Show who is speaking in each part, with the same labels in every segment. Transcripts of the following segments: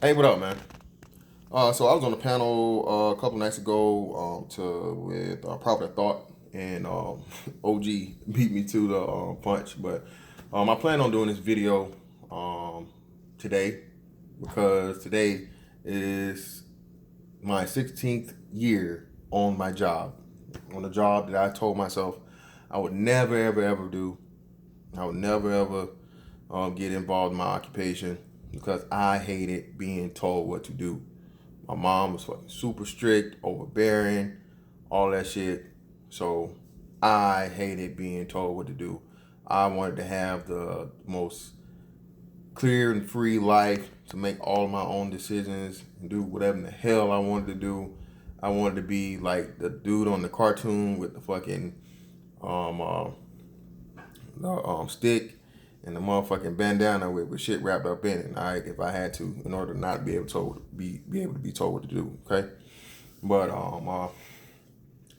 Speaker 1: Hey, what up, man? So I was on a panel a couple nights ago with Prophet of Thought, and OG beat me to the punch. But I plan on doing this video um, today because today is my 16th year on my job, on a job that I told myself I would never, ever, ever do. I would never, ever get involved in my occupation because I hated being told what to do. My mom was fucking super strict, overbearing, all that shit. So I hated being told what to do. I wanted to have the most clear and free life to make all my own decisions and do whatever the hell I wanted to do. I wanted to be like the dude on the cartoon with the fucking um, uh, stick and the motherfucking bandana with shit wrapped up in it. All right, if I had to, in order to not be able to be able to be told what to do. Okay, but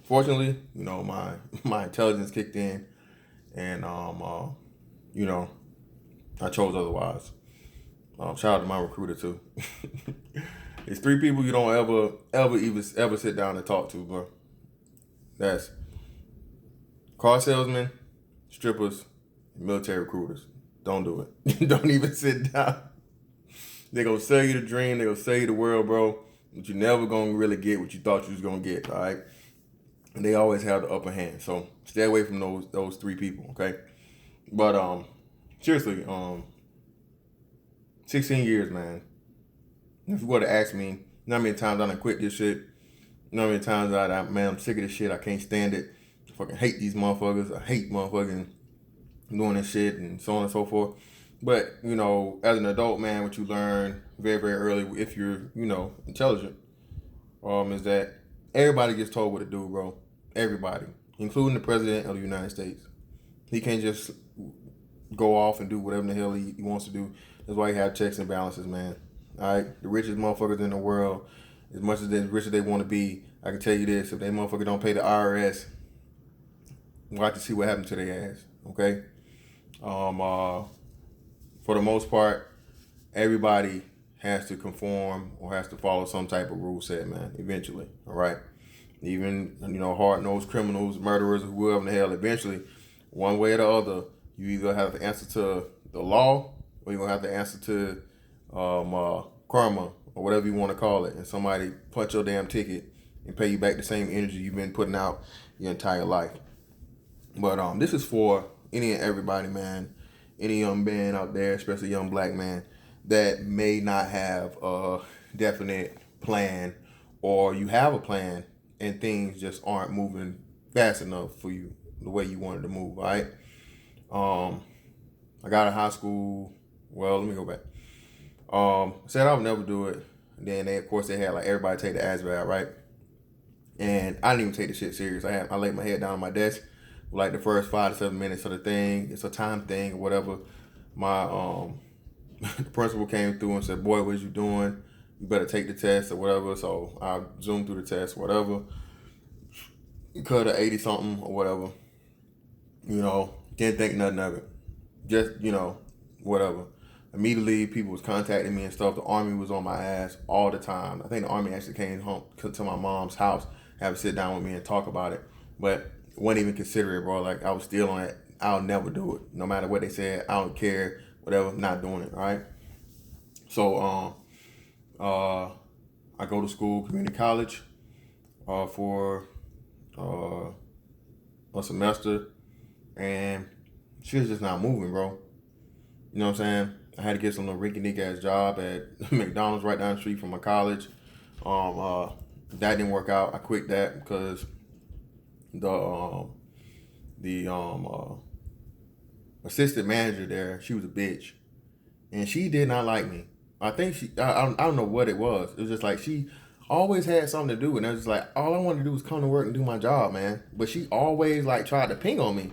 Speaker 1: fortunately, my my intelligence kicked in, and you know, I chose otherwise. Shout out to my recruiter too. It's three people you don't ever sit down and talk to, bro. That's car salesmen, strippers, military recruiters. Don't do it. Don't even sit down. They gonna sell you the dream. They gonna sell you the world, bro. But you never gonna really get what you thought you was gonna get. All right. And they always have the upper hand. So stay away from those three people. Okay. But seriously, 16 years, man. If you were to ask me, not many times I done quit this shit. Not many times man, I'm sick of this shit. I can't stand it. I fucking hate these motherfuckers. I hate motherfucking doing this shit and so on and so forth. But, as an adult man, what you learn very, very early, if you're, intelligent, is that everybody gets told what to do, bro. Everybody, including the president of the United States. He can't just go off and do whatever the hell he wants to do. That's why you have checks and balances, man. All right, the richest motherfuckers in the world, as much as rich as they want to be, I can tell you this: if they motherfucker don't pay the IRS, watch to see what happens to their ass. Okay. Um, uh, for the most part, everybody has to conform or has to follow some type of rule set, man. Eventually, all right. Even hard nosed criminals, murderers, whoever the hell. Eventually, one way or the other, you either have to answer to the law or you're gonna have to answer to karma or whatever you want to call it, and somebody punch your damn ticket and pay you back the same energy you've been putting out your entire life. But this is for any and everybody, man. Any young man out there, especially a young black man, that may not have a definite plan, or you have a plan and things just aren't moving fast enough for you the way you wanted to move. All right. I got out of high school. Well, let me go back. Said I would never do it. And then of course, they had like everybody take the ASVAB, right? And I didn't even take the shit serious. I laid my head down on my desk like the first 5 to 7 minutes of the thing. It's a time thing or whatever. My the principal came through and said, "Boy, what you doing? You better take the test or whatever." So I zoomed through the test, whatever. Cut a 80 something or whatever. Didn't think nothing of it. Just whatever. Immediately, people was contacting me and stuff. The army was on my ass all the time. I think the army actually came home to my mom's house, have a sit down with me and talk about it. But wouldn't even consider it, bro. Like I was still on it. I'll never do it, no matter what they said. I don't care, whatever. Not doing it. All right. So I go to school, community college, for a semester, and she was just not moving, bro. You know what I'm saying? I had to get some little rinky-dink ass job at McDonald's right down the street from my college. That didn't work out. I quit that because the assistant manager there, she was a bitch, and she did not like me. I think I don't know what it was. It was just like she always had something to do, and I was just like, all I wanted to do was come to work and do my job, man. But she always like tried to ping on me,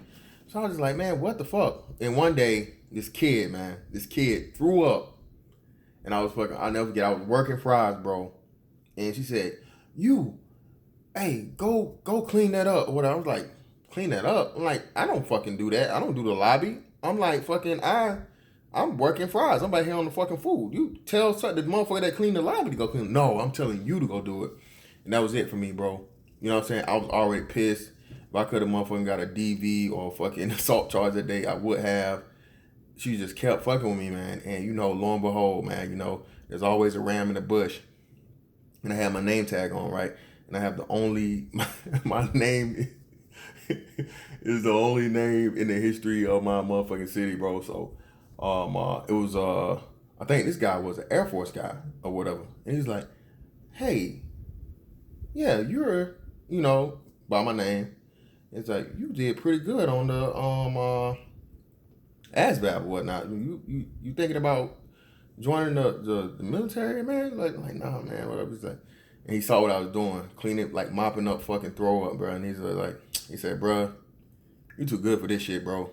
Speaker 1: so I was just like, man, what the fuck? And one day, this kid threw up, and I'll never forget. I was working fries, bro, and she said, "You, hey, go clean that up." Or whatever. I was like, clean that up. I'm like, I don't fucking do that. I don't do the lobby. I'm like, fucking, I I'm working fries. I'm back here on the fucking food. You tell the motherfucker that cleaned the lobby to go clean. No, I'm telling you to go do it. And that was it for me, bro. You know what I'm saying? I was already pissed. If I could have motherfucking got a DV or fucking assault charge that day, I would have. She just kept fucking with me, man. And you know, lo and behold, man, you know, there's always a ram in the bush. And I have my name tag on, right? And I have the only, my name is the only name in the history of my motherfucking city, bro. So, it was, I think this guy was an Air Force guy or whatever. And he's like, hey, yeah, you're, you know, by my name. It's like, you did pretty good on the, ASVAB or whatnot. You thinking about joining the military, man? Like nah, man, whatever. He's like, and he saw what I was doing, cleaning, like mopping up fucking throw up, bro. And he's like, he said, bro, you too good for this shit, bro.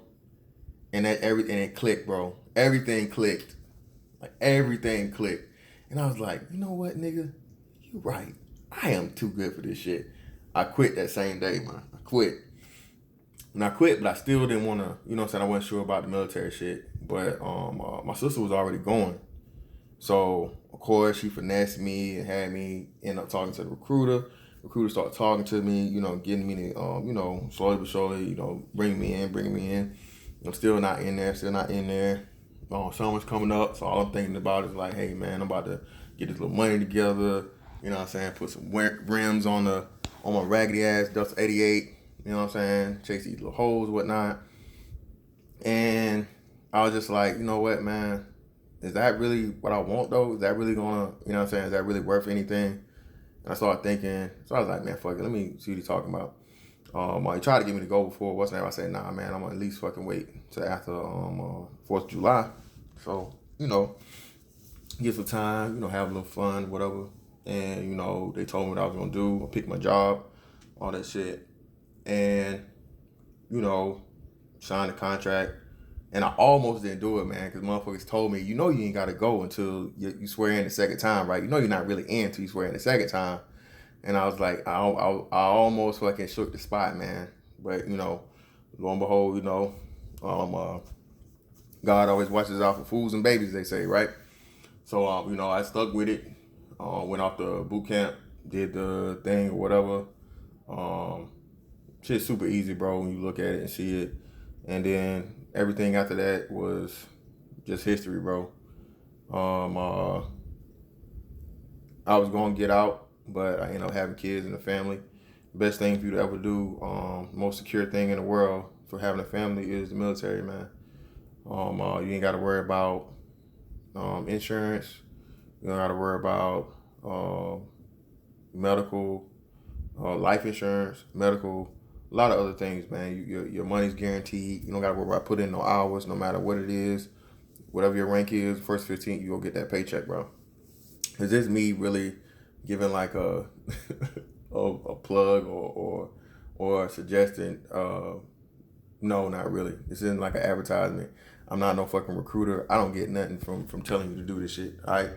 Speaker 1: And it clicked, bro. Everything clicked. Like everything clicked. And I was like, you know what, nigga? You right. I am too good for this shit. I quit that same day, man. I quit. And I quit, but I still didn't want to, you know what I'm saying? I wasn't sure about the military shit. But my sister was already going. So, of course, she finessed me and had me end up talking to the recruiter. Recruiter started talking to me, you know, getting me to, you know, slowly but surely, you know, bring me in. I'm still not in there. Summer's coming up, so all I'm thinking about is like, hey, man, I'm about to get this little money together. You know what I'm saying? Put some rims on my raggedy ass Delta 88. You know what I'm saying? Chase these little holes, whatnot. And I was just like, you know what, man? Is that really what I want, though? Is that really gonna, you know what I'm saying? Is that really worth anything? And I started thinking, so I was like, man, fuck it. Let me see what he's talking about. He tried to get me to go before what's name. I said, nah, man, I'm gonna at least fucking wait till after 4th of July. So, you know, get some time, you know, have a little fun, whatever. And, you know, they told me what I was gonna do. I picked my job, all that shit. And, you know, signed the contract. And I almost didn't do it, man, because motherfuckers told me, you know, you ain't got to go until you swear in the second time, right? You know you're not really in until you swear in the second time. And I was like, I almost fucking shook the spot, man. But, you know, lo and behold, you know, God always watches out for fools and babies, they say, right? So, you know, I stuck with it. Went off the boot camp, did the thing or whatever. Shit's super easy, bro, when you look at it and see it. And then everything after that was just history, bro. I was going to get out, but I ended up having kids and a family. Best thing for you to ever do, most secure thing in the world for having a family is the military, man. You ain't got to worry about insurance. You don't got to worry about medical, life insurance, medical, a lot of other things, man. Your money's guaranteed. You don't got to worry about putting in no hours, no matter what it is. Whatever your rank is, first 15, you go get that paycheck, bro. Is this me really giving like a a plug or a suggestion? No, not really. This isn't like an advertisement. I'm not no fucking recruiter. I don't get nothing from telling you to do this shit. All right,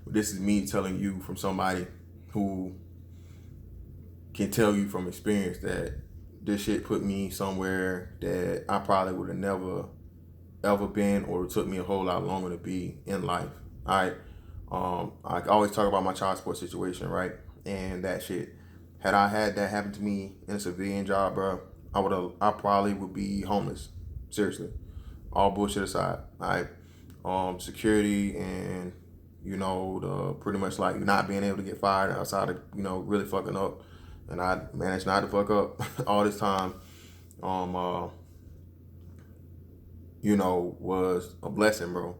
Speaker 1: this is me telling you from somebody who can tell you from experience that this shit put me somewhere that I probably would have never ever been, or it took me a whole lot longer to be in life. All right. I always talk about my child support situation, right? And that shit. Had I had that happen to me in a civilian job, bro, I probably would be homeless. Seriously. All bullshit aside. All right. Security and, you know, the pretty much like not being able to get fired outside of, you know, really fucking up. And I managed not to fuck up all this time. You know, was a blessing, bro.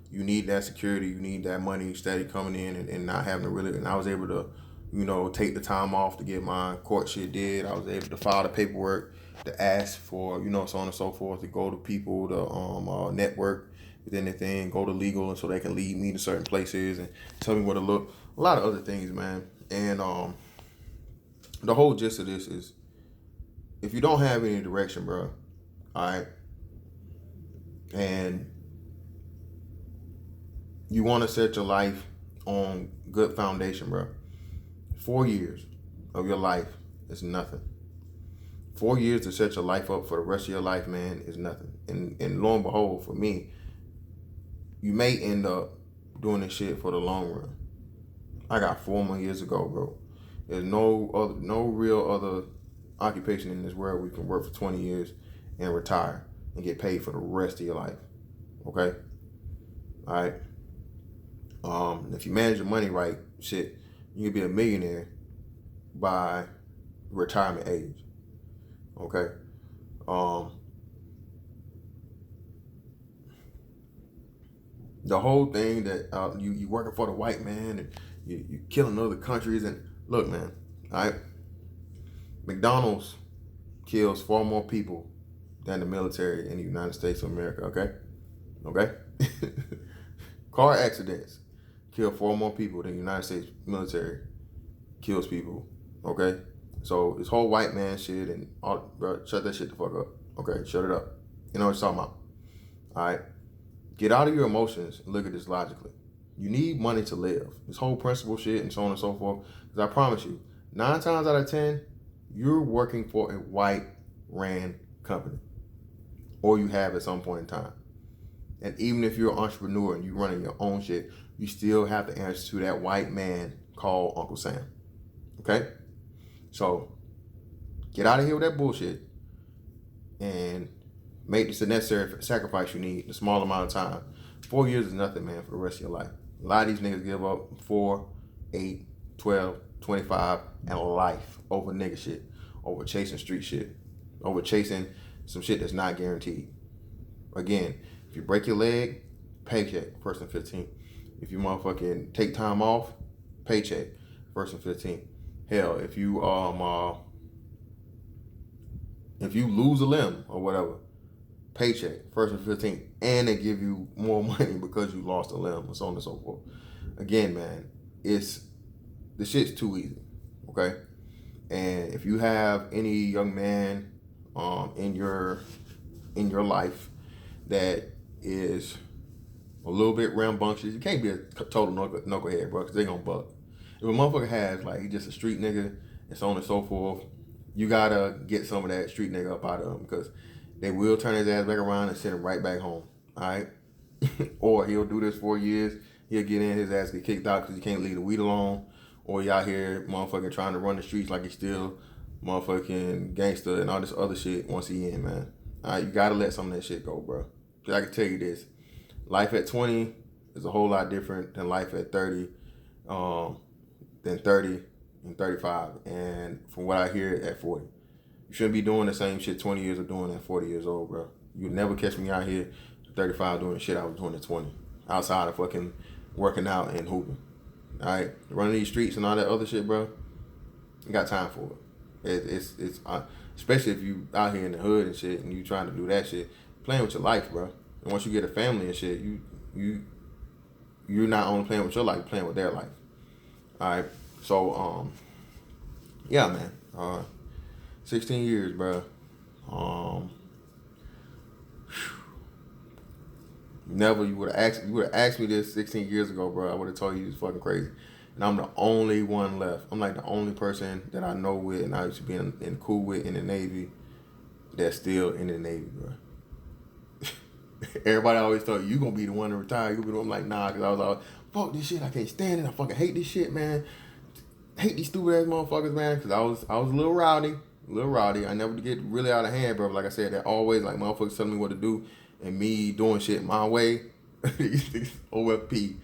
Speaker 1: You need that security, you need that money steady coming in and not having to really, and I was able to, you know, take the time off to get my court shit did. I was able to file the paperwork, to ask for, you know, so on and so forth, to go to people, to network with anything, go to legal, and so they can lead me to certain places and tell me where to look. A lot of other things, man. And the whole gist of this is, if you don't have any direction, bro, all right, and you want to set your life on good foundation, bro. 4 years of your life is nothing. 4 years to set your life up for the rest of your life, man, is nothing. And lo and behold, for me, you may end up doing this shit for the long run. I got 4 more years to go, bro. There's no real other occupation in this world where you can work for 20 years and retire and get paid for the rest of your life. Okay? All right? If you manage your money right, shit, you can be a millionaire by retirement age. Okay? The whole thing that you working for the white man and you killing other countries, and look, man, all right? McDonald's kills far more people than the military in the United States of America, okay? Okay? Car accidents kill far more people than the United States military kills people, okay? So this whole white man shit and all, bro, shut that shit the fuck up, okay? Shut it up. You know what I'm talking about, all right? Get out of your emotions and look at this logically. You need money to live. This whole principle shit and so on and so forth. Because I promise you, 9 times out of 10, you're working for a white ran company. Or you have at some point in time. And even if you're an entrepreneur and you're running your own shit, you still have to answer to that white man called Uncle Sam. Okay? So, get out of here with that bullshit and make this the necessary sacrifice you need, the small amount of time. 4 years is nothing, man, for the rest of your life. A lot of these niggas give up 4, 8, 12, 25, and life over nigga shit, over chasing street shit, over chasing some shit that's not guaranteed. Again, if you break your leg, paycheck, first and 15th. If you motherfucking take time off, paycheck, first and 15th. Hell, if you lose a limb or whatever, paycheck, first and 15th, and they give you more money because you lost a limb and so on and so forth. Again, man, the shit's too easy, okay? And if you have any young man in your life that is a little bit rambunctious, you can't be a total knucklehead, bro, because they gonna buck. If a motherfucker has, like, he's just a street nigga and so on and so forth, you gotta get some of that street nigga up out of him, because they will turn his ass back around and send him right back home, all right? Or he'll do this 4 years, he'll get in, his ass get kicked out because he can't leave the weed alone, or he out here motherfucking trying to run the streets like he's still motherfucking gangster and all this other shit once he in, man. All right, you gotta let some of that shit go, bro. Because I can tell you this, life at 20 is a whole lot different than life at 30, than 30 and 35, and from what I hear, at 40. You shouldn't be doing the same shit 20 years of doing at 40 years old, bro. You'll never catch me out here at 35 doing the shit I was doing at 20. Outside of fucking working out and hooping. Alright? Running these streets and all that other shit, bro. You got time for it. It's especially if you out here in the hood and shit and you trying to do that shit. Playing with your life, bro. And once you get a family and shit, you're not only playing with your life, you're playing with their life. Alright? So, yeah, man. 16 years, bro. Never, you would have asked me this 16 years ago, bro. I would have told you it's fucking crazy. And I'm the only one left. I'm like the only person that I know with and I used to be in cool with in the Navy that's still in the Navy, bro. Everybody always thought you gonna be the one to retire. I'm like, nah, because I was like, fuck this shit. I can't stand it. I fucking hate this shit, man. Hate these stupid ass motherfuckers, man. Because I was a little rowdy. I never get really out of hand, bro. Like I said, they're always like motherfuckers telling me what to do and me doing shit my way. OFP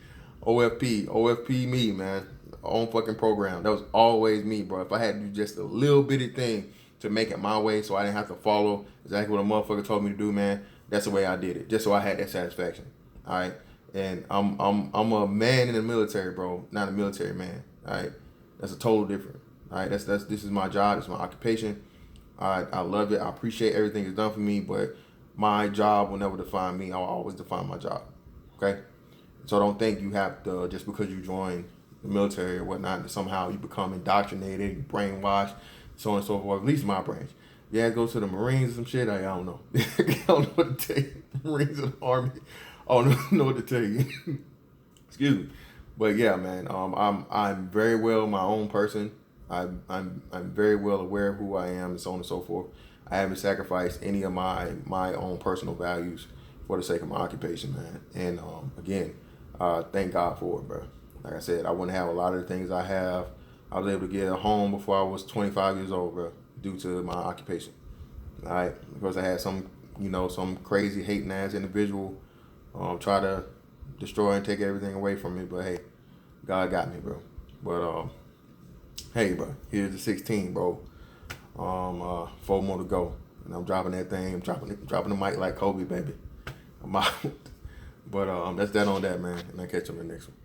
Speaker 1: me, man. Own fucking program. That was always me, bro. If I had to do just a little bitty thing to make it my way so I didn't have to follow exactly what a motherfucker told me to do, man, that's the way I did it. Just so I had that satisfaction. All right? And I'm a man in the military, bro. Not a military man. All right? That's a total different. All right? This is my job. It's my occupation. I love it. I appreciate everything it's done for me, but my job will never define me. I'll always define my job. Okay? So don't think you have to, just because you join the military or whatnot, that somehow you become indoctrinated, you brainwashed, so on and so forth. At least my branch. Yeah, go to the Marines or some shit. I don't know. I don't know what to tell you. Marines or the Army. I don't know what to tell you. Excuse me. But yeah, man. I'm very well my own person. I'm very well aware of who I am and so on and so forth. I haven't sacrificed any of my own personal values for the sake of my occupation, man. And again, thank God for it, bro. Like I said, I wouldn't have a lot of the things I have. I was able to get a home before I was 25 years old, bro, due to my occupation. All right, because I had some crazy hating ass individual try to destroy and take everything away from me. But hey, God got me, bro. But hey, bro, here's the 16, bro. 4 more to go, and I'm dropping that thing. I'm dropping the mic like Kobe, baby. I'm out. But that's that on that, man. And I'll catch you on the next one.